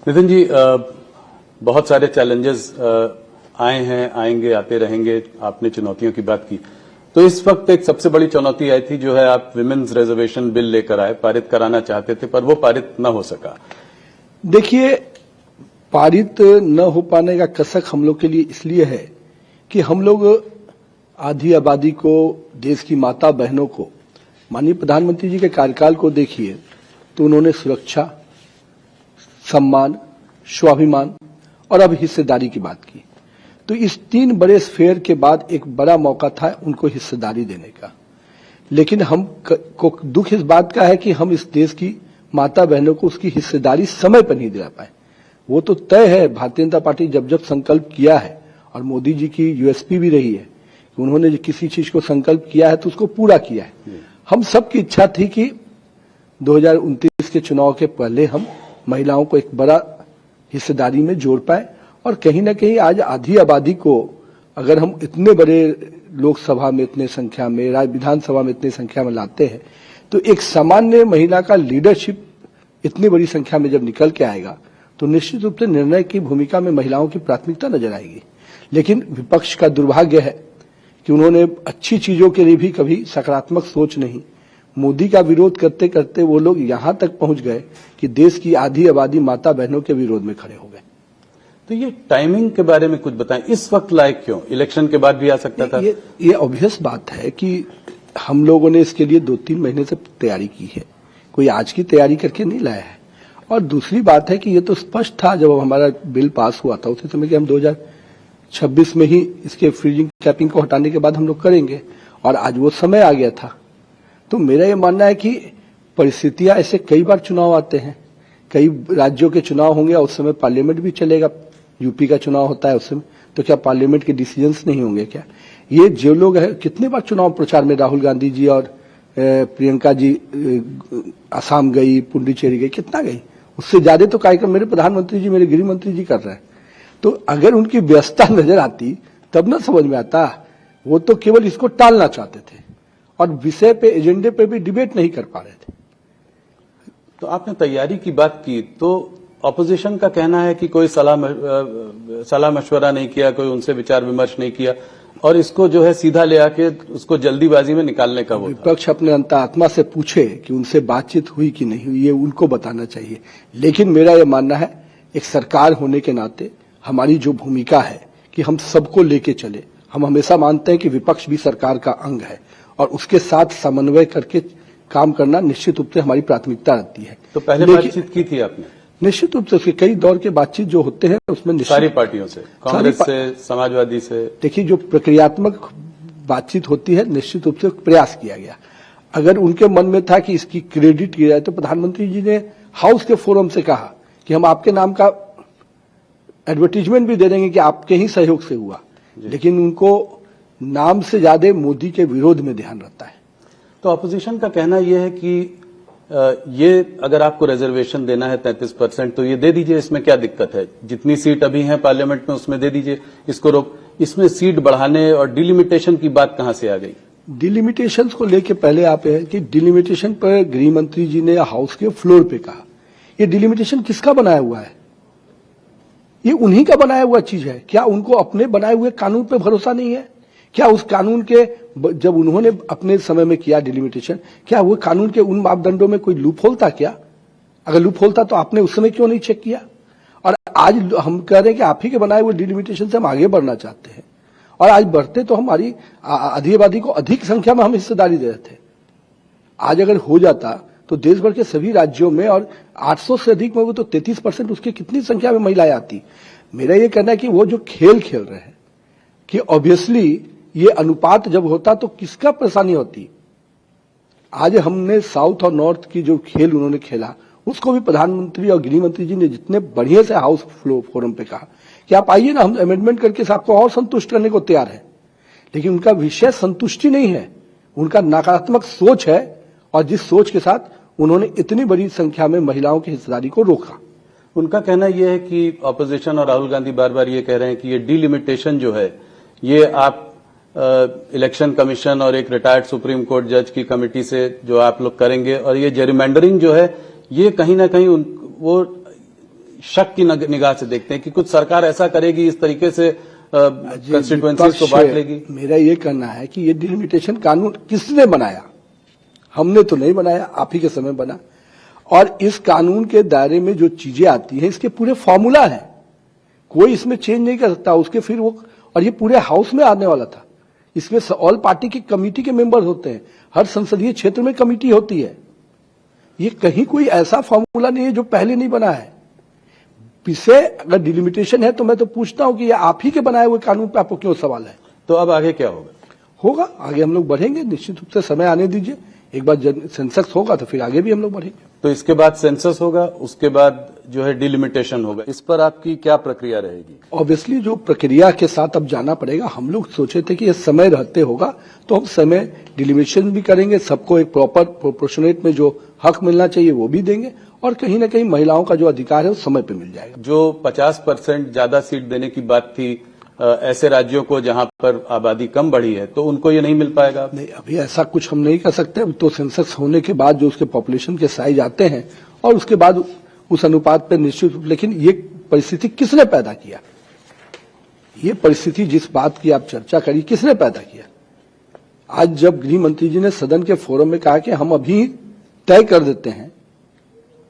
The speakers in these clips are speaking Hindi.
नितिन जी, बहुत सारे चैलेंजेस आए हैं, आएंगे, आते रहेंगे। आपने चुनौतियों की बात की, तो इस वक्त एक सबसे बड़ी चुनौती आई थी, जो है आप विमेन्स रिजर्वेशन बिल लेकर आए, पारित कराना चाहते थे, पर वो पारित न हो सका। देखिए, पारित न हो पाने का कसक हम लोग के लिए इसलिए है कि हम लोग आधी आबादी को, देश की माता बहनों को, माननीय प्रधानमंत्री जी के कार्यकाल को देखिए तो उन्होंने सुरक्षा, सम्मान, स्वाभिमान और अब हिस्सेदारी की बात की। तो इस 3 बड़े स्फेयर के बाद एक बड़ा मौका था उनको हिस्सेदारी देने का। लेकिन हम को दुख इस बात का है कि हम इस देश की माता बहनों को उसकी हिस्सेदारी समय पर नहीं दिला पाए। वो तो तय है, भारतीय जनता पार्टी जब संकल्प किया है, और मोदी जी की यूएसपी भी रही है कि उन्होंने किसी चीज को संकल्प किया है तो उसको पूरा किया है। हम सबकी इच्छा थी कि 2029 के चुनाव के पहले हम महिलाओं को एक बड़ा हिस्सेदारी में जोड़ पाए, और कहीं ना कहीं आज आधी आबादी को अगर हम इतने बड़े लोकसभा में इतने संख्या में, विधानसभा में इतनी संख्या में लाते हैं, तो एक सामान्य महिला का लीडरशिप इतनी बड़ी संख्या में जब निकल के आएगा तो निश्चित रूप से निर्णय की भूमिका में महिलाओं की प्राथमिकता नजर आएगी। लेकिन विपक्ष का दुर्भाग्य है कि उन्होंने अच्छी चीजों के लिए भी कभी सकारात्मक सोच नहीं। मोदी का विरोध करते करते वो लोग यहां तक पहुंच गए कि देश की आधी आबादी माता बहनों के विरोध में खड़े हो गए। तो ये टाइमिंग के बारे में कुछ बताएं, इस वक्त लायक क्यों? इलेक्शन के बाद भी आ सकता था। ये ऑब्वियस बात है कि हम लोगों ने इसके लिए 2-3 महीने से तैयारी की है, कोई आज की तैयारी करके नहीं लाया है। और दूसरी बात है कि ये तो स्पष्ट था जब हमारा बिल पास हुआ था उसी समय कि हम 2026 में ही इसके फ्रीजिंग कैपिंग को हटाने के बाद हम लोग करेंगे, और आज वो समय आ गया था। तो मेरा ये मानना है कि परिस्थितियां, ऐसे कई बार चुनाव आते हैं, कई राज्यों के चुनाव होंगे और उस समय पार्लियामेंट भी चलेगा। यूपी का चुनाव होता है उस समय, तो क्या पार्लियामेंट के डिसीजंस नहीं होंगे क्या? ये जो लोग हैं, कितने बार चुनाव प्रचार में राहुल गांधी जी और प्रियंका जी असम गई, पुडुचेरी गई, कितना गई? उससे ज्यादा तो कार्यक्रम मेरे प्रधानमंत्री जी, मेरे गृह मंत्री जी कर रहे हैं। तो अगर उनकी व्यस्तता नजर आती तब ना समझ में आता। वो तो केवल इसको टालना चाहते थे और विषय पे, एजेंडे पे भी डिबेट नहीं कर पा रहे थे। तो आपने तैयारी की बात की, तो ऑपोजिशन का कहना है कि कोई सलाह मशवरा नहीं किया, कोई उनसे विचार विमर्श नहीं किया, और इसको जो है सीधा ले आके उसको जल्दीबाजी में निकालने का वो विपक्ष अपने अंतरात्मा से पूछे कि उनसे बातचीत हुई कि नहीं हुई, ये उनको बताना चाहिए। लेकिन मेरा ये मानना है, एक सरकार होने के नाते हमारी जो भूमिका है कि हम सबको लेके चले। हम हमेशा मानते हैं कि विपक्ष भी सरकार का अंग है और उसके साथ समन्वय करके काम करना निश्चित रूप से हमारी प्राथमिकता रहती है। तो पहले बातचीत की थी आपने? निश्चित रूप से उसके कई दौर के बातचीत जो होते हैं उसमें सारी पार्टियों से, कांग्रेस से, समाजवादी से। देखिए, जो प्रक्रियात्मक बातचीत होती है निश्चित रूप से प्रयास किया गया। अगर उनके मन में था कि इसकी क्रेडिट किया जाए तो प्रधानमंत्री जी ने हाउस के फोरम से कहा कि हम आपके नाम का एडवर्टीजमेंट भी दे देंगे कि आपके ही सहयोग से हुआ। लेकिन उनको नाम से ज्यादा मोदी के विरोध में ध्यान रहता है। तो अपोजिशन का कहना यह है कि ये अगर आपको रिजर्वेशन देना है 33%, तो ये दे दीजिए, इसमें क्या दिक्कत है? जितनी सीट अभी है पार्लियामेंट में उसमें दे दीजिए, इसको रोक। इसमें सीट बढ़ाने और डिलिमिटेशन की बात कहां से आ गई? डिलिमिटेशन को लेकर पहले आप है कि डिलिमिटेशन पर गृह मंत्री जी ने हाउस के फ्लोर पे कहा। ये डिलिमिटेशन किसका बनाया हुआ है? ये उन्हीं का बनाया हुआ चीज है। क्या उनको अपने बनाए हुए कानून पे भरोसा नहीं है? क्या उस कानून के, जब उन्होंने अपने समय में किया डिलिमिटेशन, क्या वो कानून के उन मापदंडों में कोई लूप होल था क्या? अगर लूप होल था तो आपने उस समय क्यों नहीं चेक किया? और आज हम कह रहे हैं कि आप ही के बनाए हुए डिलिमिटेशन से हम आगे बढ़ना चाहते हैं, और आज बढ़ते तो हमारी आधी आबादी को अधिक संख्या में हम हिस्सेदारी दे रहे थे। आज अगर हो जाता तो देश भर के सभी राज्यों में, और 800 से अधिक में वो तो 33%, उसकी कितनी संख्या में महिलाएं आती। मेरा ये कहना है कि वो जो खेल खेल रहे हैं कि ऑब्वियसली ये अनुपात जब होता तो किसका परेशानी होती। आज हमने साउथ और नॉर्थ की जो खेल उन्होंने खेला, उसको भी प्रधानमंत्री और गृह मंत्री जी ने जितने बढ़िया से हाउस फोरम पे कहा कि आप आइए ना, हम अमेंडमेंट करके आपको और संतुष्ट करने को तैयार है। लेकिन उनका विषय संतुष्टि नहीं है, उनका नकारात्मक सोच है, और जिस सोच के साथ उन्होंने इतनी बड़ी संख्या में महिलाओं की हिस्सेदारी को रोका। उनका कहना यह है कि ऑपोजिशन और राहुल गांधी बार बार ये कह रहे हैं कि ये डिलिमिटेशन जो है, ये आप इलेक्शन कमीशन और एक रिटायर्ड सुप्रीम कोर्ट जज की कमेटी से जो आप लोग करेंगे, और ये जेरिमेंडरिंग जो है ये कहीं ना कहीं वो शक की निगाह से देखते हैं कि कुछ सरकार ऐसा करेगी, इस तरीके से कंस्टिट्यूएंसीज को बांट लेगी? मेरा ये कहना है कि ये डिलिमिटेशन कानून किसने बनाया? हमने तो नहीं बनाया, आप ही के समय बना। और इस कानून के दायरे में जो चीजें आती हैं, इसके पूरे फॉर्मूला है, कोई इसमें चेंज नहीं कर सकता। उसके फिर वो, और ये पूरे हाउस में आने वाला था। इसमें ऑल पार्टी की कमेटी के मेंबर होते हैं, हर संसदीय क्षेत्र में कमेटी होती है। ये कहीं कोई ऐसा फॉर्मूला नहीं है जो पहले नहीं बना है। पीछे अगर डिलिमिटेशन है तो मैं तो पूछता हूं कि ये आप ही के बनाए हुए कानून पे आपको क्यों सवाल है? तो अब आगे क्या होगा? आगे हम लोग बढ़ेंगे, निश्चित रूप से समय आने दीजिए। एक बार सेंसस होगा तो फिर आगे भी हम लोग बढ़ेंगे। तो इसके बाद सेंसस होगा, उसके बाद जो है डिलिमिटेशन होगा। इस पर आपकी क्या प्रक्रिया रहेगी? ऑब्वियसली जो प्रक्रिया के साथ अब जाना पड़ेगा। हम लोग सोचे थे कि ये समय रहते होगा तो हम समय डिलिमिटेशन भी करेंगे, सबको एक प्रॉपर प्रोपोर्शनेट में जो हक मिलना चाहिए वो भी देंगे, और कहीं ना कहीं महिलाओं का जो अधिकार है वो समय पे मिल जाएगा। जो 50% ज्यादा सीट देने की बात थी ऐसे राज्यों को जहां पर आबादी कम बढ़ी है, तो उनको ये नहीं मिल पाएगा? नहीं, अभी ऐसा कुछ हम नहीं कर सकते। तो सेंसस होने के बाद जो उसके पॉपुलेशन के साइज आते हैं और उसके बाद उस अनुपात पर निश्चित। लेकिन ये परिस्थिति किसने पैदा किया? ये परिस्थिति जिस बात की आप चर्चा करी, किसने पैदा किया? आज जब गृह मंत्री जी ने सदन के फोरम में कहा कि हम अभी तय कर देते हैं,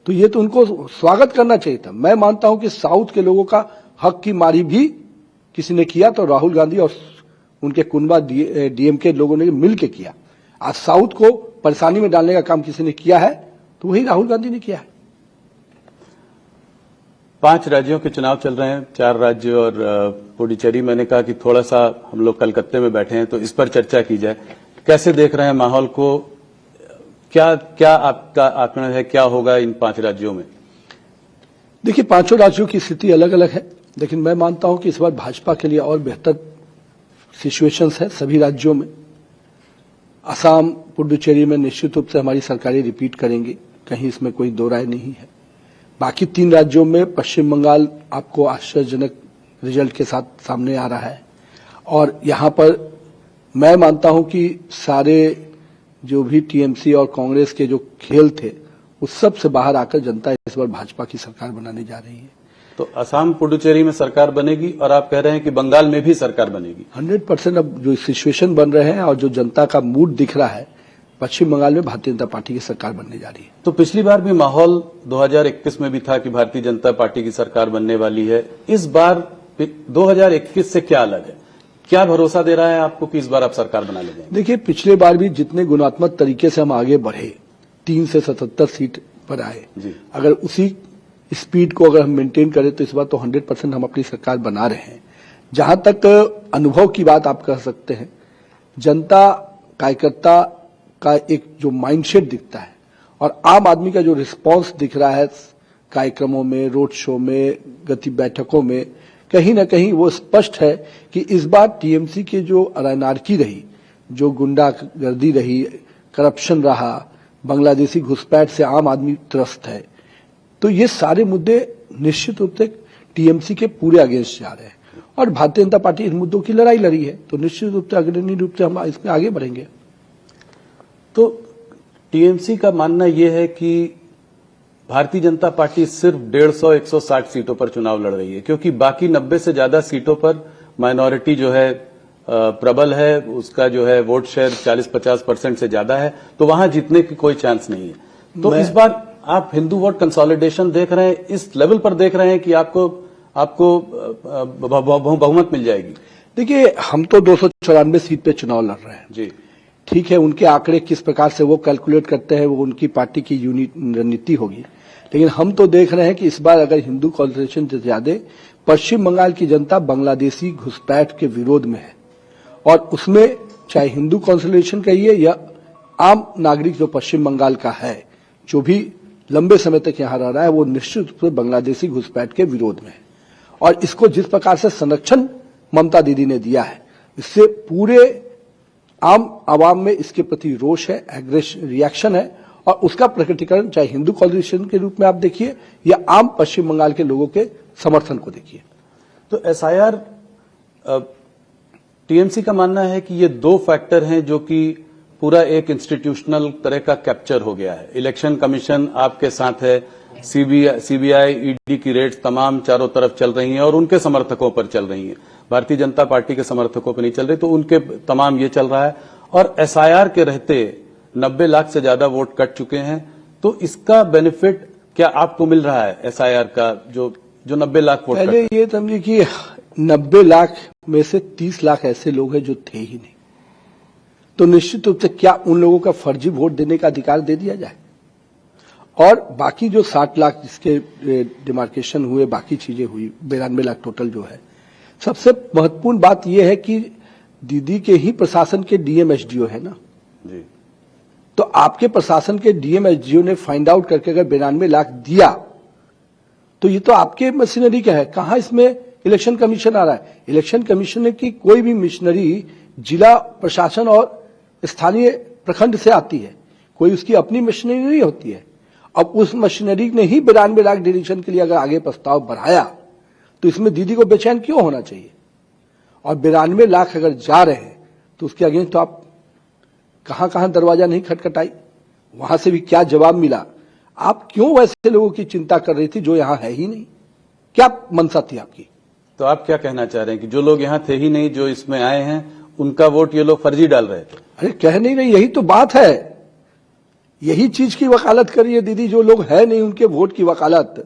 तो ये तो उनको स्वागत करना चाहिए था। मैं मानता हूं कि साउथ के लोगों का हक की मारी भी किसी ने किया तो राहुल गांधी और उनके कुनबा डीएमके लोगों ने मिल के किया। आज साउथ को परेशानी में डालने का काम किसी ने किया है तो वही राहुल गांधी ने किया है। 5 राज्यों के चुनाव चल रहे हैं, 4 राज्य और पुडुचेरी। मैंने कहा कि थोड़ा सा हम लोग कलकत्ते में बैठे हैं तो इस पर चर्चा की जाए। कैसे देख रहे हैं माहौल को? क्या आपका आकलन है, क्या होगा इन 5 राज्यों में? देखिए, 5 राज्यों की स्थिति अलग अलग है, लेकिन मैं मानता हूं कि इस बार भाजपा के लिए और बेहतर सिचुएशंस है सभी राज्यों में। असम, पुडुचेरी में निश्चित रूप से हमारी सरकारें रिपीट करेंगी, कहीं इसमें कोई दो राय नहीं है। बाकी 3 राज्यों में पश्चिम बंगाल आपको आश्चर्यजनक रिजल्ट के साथ सामने आ रहा है, और यहां पर मैं मानता हूं कि सारे जो भी टीएमसी और कांग्रेस के जो खेल थे उस सब से बाहर आकर जनता इस बार भाजपा की सरकार बनाने जा रही है। तो असम, पुडुचेरी में सरकार बनेगी और आप कह रहे हैं कि बंगाल में भी सरकार बनेगी? 100% अब जो सिचुएशन बन रहे हैं और जो जनता का मूड दिख रहा है, पश्चिम बंगाल में भारतीय जनता पार्टी की सरकार बनने जा रही है। तो पिछली बार भी माहौल 2021 में भी था कि भारतीय जनता पार्टी की सरकार बनने वाली है। इस बार 2021 से क्या अलग है? क्या भरोसा दे रहा है आपको कि इस बार आप सरकार बना लेंगे? देखिए, पिछले बार भी जितने गुणात्मक तरीके से हम आगे बढ़े, 3 से 77 सीट पर आए, अगर उसी स्पीड को अगर हम मेंटेन करें तो इस बार तो 100% हम अपनी सरकार बना रहे हैं। जहां तक अनुभव की बात आप कह सकते हैं, जनता कार्यकर्ता का एक जो माइंडसेट दिखता है और आम आदमी का जो रिस्पांस दिख रहा है कार्यक्रमों में, रोड शो में, गति बैठकों में, कहीं ना कहीं वो स्पष्ट है कि इस बार टीएमसी की जो अनारकी रही, जो गुंडागर्दी रही, करप्शन रहा, बांग्लादेशी घुसपैठ से आम आदमी त्रस्त है, तो ये सारे मुद्दे निश्चित रूप से टीएमसी के पूरे अगेंस्ट जा रहे हैं और भारतीय जनता पार्टी इन मुद्दों की लड़ाई लड़ी है, तो निश्चित रूप से अग्रणी रूप से हम इसमें आगे बढ़ेंगे। तो टीएमसी का मानना यह है कि भारतीय जनता पार्टी सिर्फ 150-160 सीटों पर चुनाव लड़ रही है, क्योंकि बाकी 90 से ज्यादा सीटों पर माइनॉरिटी जो है प्रबल है, उसका जो है वोट शेयर 40-50% से ज्यादा है, तो वहां जीतने की कोई चांस नहीं है। तो इस बार आप हिंदू वोट कंसोलिडेशन देख रहे हैं, इस लेवल पर देख रहे हैं कि आपको बहुमत मिल जाएगी? देखिए, हम तो 294 सीट पे चुनाव लड़ रहे हैं जी, ठीक है। उनके आंकड़े किस प्रकार से वो कैलकुलेट करते हैं वो उनकी पार्टी की रणनीति होगी, लेकिन हम तो देख रहे हैं कि इस बार अगर हिंदू कॉन्सेंट्रेशन से ज्यादा पश्चिम बंगाल की जनता बांग्लादेशी घुसपैठ के विरोध में है, और उसमें चाहे हिंदू कॉन्सेंट्रेशन कहिए या आम नागरिक जो पश्चिम बंगाल का है, जो भी लंबे समय तक यहां रह रहा है, वो निश्चित रूप से बांग्लादेशी घुसपैठ के विरोध में है। और इसको जिस प्रकार से संरक्षण ममता दीदी ने दिया है, इससे पूरे आम आवाम में इसके प्रति रोष है, रिएक्शन है, और उसका प्रकटीकरण चाहे हिंदू कॉन्सेंट्रेशन के रूप में आप देखिए या आम पश्चिम बंगाल के लोगों के समर्थन को देखिए। तो एसआईआर, टीएमसी का मानना है कि ये 2 फैक्टर हैं जो कि पूरा एक इंस्टीट्यूशनल तरह का कैप्चर हो गया है। इलेक्शन कमीशन आपके साथ है, सीबीआई ईडी की रेड्स तमाम चारों तरफ चल रही हैं और उनके समर्थकों पर चल रही हैं, भारतीय जनता पार्टी के समर्थकों पर नहीं चल रही, तो उनके तमाम ये चल रहा है। और एसआईआर के रहते 90 लाख से ज्यादा वोट कट चुके हैं, तो इसका बेनिफिट क्या आपको मिल रहा है एसआईआर का, जो 90 लाख वोट? पहले ये समझिए कि 90 लाख में से 30 लाख ऐसे लोग हैं जो थे ही नहीं, तो निश्चित रूप से क्या उन लोगों का फर्जी वोट देने का अधिकार दे दिया जाए? और बाकी जो 60 लाख जिसके डिमार्केशन हुए, बाकी चीजें हुई, 92 लाख टोटल जो है, सबसे महत्वपूर्ण बात यह है कि दीदी के ही प्रशासन के डीएम एसडीओ है ना जी, तो आपके प्रशासन के डीएम एसडीओ ने फाइंड आउट करके अगर 92 लाख दिया तो ये तो आपके मशीनरी का है। कहां इसमें इलेक्शन कमीशन आ रहा है? इलेक्शन कमीशन की कोई भी मशीनरी जिला प्रशासन और स्थानीय प्रखंड से आती है, कोई उसकी अपनी मशीनरी नहीं होती है। अब उस मशीनरी ने ही 92 लाख डिलीशन के लिए अगर आगे प्रस्ताव बढ़ाया तो इसमें दीदी को बेचैन क्यों होना चाहिए? और 92 लाख अगर जा रहे हैं तो उसके अगेंस्ट तो आप कहां कहां दरवाजा नहीं खटखटाई, वहां से भी क्या जवाब मिला? आप क्यों वैसे लोगों की चिंता कर रही थी जो यहां है ही नहीं? क्या मंशा थी आपकी? तो आप क्या कहना चाह रहे हैं कि जो लोग यहाँ थे ही नहीं, जो इसमें आए हैं, उनका वोट ये लोग फर्जी डाल रहे थे? अरे कह नहीं रही, यही तो बात है, यही चीज की वकालत कर रही है दीदी, जो लोग है नहीं उनके वोट की वकालत।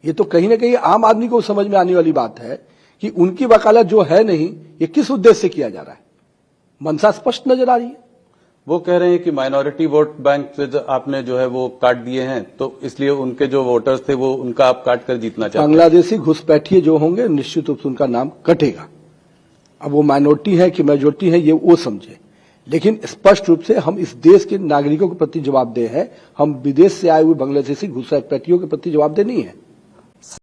ये तो कहीं ना कहीं आम आदमी को समझ में आने वाली बात है कि उनकी वकालत जो है नहीं, ये किस उद्देश्य से किया जा रहा है? मंशा स्पष्ट नजर आ रही है। वो कह रहे हैं कि माइनॉरिटी वोट बैंक से आपने जो है वो काट दिए हैं, तो इसलिए उनके जो वोटर्स थे वो उनका आप काट कर जीतना चाहते हैं। बांग्लादेशी घुसपैठिए जो होंगे निश्चित रूप से उनका नाम कटेगा। अब वो माइनॉरिटी है कि मेजोरिटी है ये वो समझे, लेकिन स्पष्ट रूप से हम इस देश के नागरिकों के प्रति जवाबदेह है, हम विदेश से आए हुए बांग्लादेशी घुसपैठियों के प्रति जवाबदेह नहीं है।